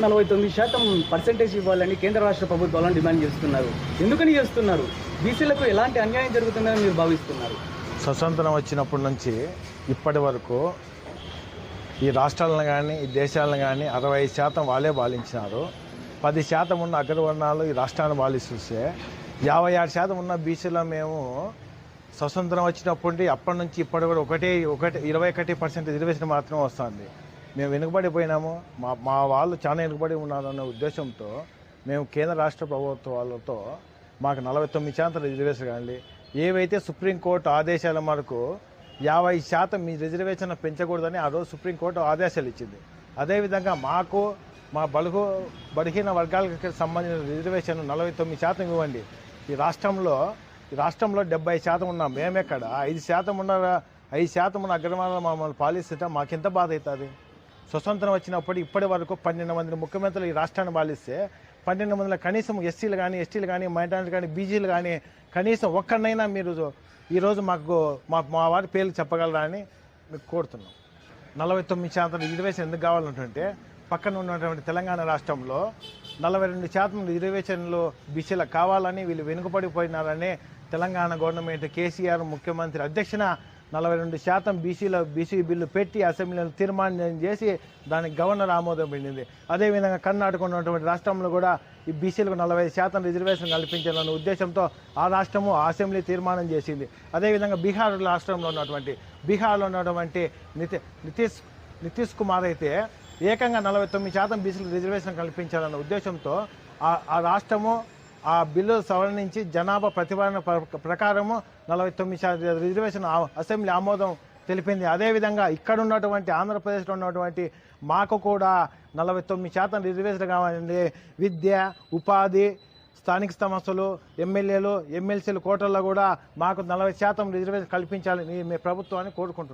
49% ఇవ్వాలని కేంద్ర రాష్ట్ర ప్రభుత్వాలను డిమాండ్ చేస్తున్నారు. ఎందుకని చేస్తున్నారు? బీసీలకు ఎలాంటి అన్యాయం జరుగుతుందని మీరు భావిస్తున్నారు? స్వతంత్రం వచ్చినప్పటి నుంచి ఇప్పటి వరకు ఈ రాష్ట్రాలను కానీ ఈ దేశాలను కానీ 65% వాళ్ళే పాలించినారు. 10% ఉన్న అగ్రవర్ణాలు ఈ రాష్ట్రాన్ని పాలిస్తే 57% ఉన్న బీసీలో మేము స్వతంత్రం వచ్చినప్పటి అప్పటి నుంచి ఇప్పటి వరకు 21% రిజర్వేషన్ మాత్రం వస్తుంది. మేము వెనుకబడిపోయినాము, మా వాళ్ళు చాలా వెనుకబడి ఉన్నారన్న ఉద్దేశంతో మేము కేంద్ర రాష్ట్ర ప్రభుత్వాలతో మాకు 49% రిజర్వేషన్ కానీ ఏవైతే సుప్రీంకోర్టు ఆదేశాల మేరకు 50% మీ రిజర్వేషన్ పెంచకూడదని ఆ రోజు సుప్రీంకోర్టు ఆదేశాలు ఇచ్చింది. అదేవిధంగా మాకు మా బలహీన వర్గాలకు సంబంధించిన రిజర్వేషన్ 49% ఇవ్వండి. ఈ రాష్ట్రంలో 70% ఉన్నాం, మేమెక్కడ 5% ఉన్న అగ్రవర్ణాలు మమ్మల్ని పాలిస్తుంటే మాకెంత బాధ అవుతుంది? స్వతంత్రం వచ్చినప్పుడు ఇప్పటి వరకు 12 మంది ముఖ్యమంత్రులు ఈ రాష్ట్రాన్ని పాలిస్తే 12 మందిలో కనీసం ఎస్సీలు కానీ ఎస్టీలు కానీ మైనారిటీలు కానీ బీసీలు కానీ కనీసం ఒక్కరినైనా మీరు ఈరోజు మా వారి పేర్లు చెప్పగలరా అని మీకు కోరుతున్నాం. 49% రిజర్వేషన్ ఎందుకు కావాలంటే పక్కన ఉన్నటువంటి తెలంగాణ రాష్ట్రంలో 42% రిజర్వేషన్లు బీసీలకు కావాలని వీళ్ళు వెనుకబడిపోయినారని తెలంగాణ గవర్నమెంట్ కేసీఆర్ ముఖ్యమంత్రి అధ్యక్షన 42% బీసీ బిల్లు పెట్టి అసెంబ్లీలో తీర్మానం చేసి దానికి గవర్నర్ ఆమోదం పొందింది. అదేవిధంగా కర్ణాటక ఉన్నటువంటి రాష్ట్రంలో కూడా ఈ బీసీలకు 45% రిజర్వేషన్ కల్పించాలన్న ఉద్దేశంతో ఆ రాష్ట్రము అసెంబ్లీ తీర్మానం చేసింది. అదేవిధంగా బీహార్లో ఉన్నటువంటి నితీష్ కుమార్ అయితే ఏకంగా 49% బీసీలకు రిజర్వేషన్ కల్పించాలన్న ఉద్దేశంతో ఆ రాష్ట్రము ఆ బిల్లు సవరించి జనాభా ప్రతిపాదన ప్రకారము 49% రిజర్వేషన్ అసెంబ్లీ ఆమోదం తెలిపింది. అదేవిధంగా ఇక్కడ ఉన్నటువంటి ఆంధ్రప్రదేశ్లో ఉన్నటువంటి మాకు కూడా 49% రిజర్వేషన్ కావాలండి. విద్య, ఉపాధి, స్థానిక సంస్థలు, ఎమ్మెల్యేలు, ఎమ్మెల్సీలు కోటల్లో కూడా మాకు 40% రిజర్వేషన్ కల్పించాలని మీ ప్రభుత్వాన్ని కోరుకుంటున్నాం.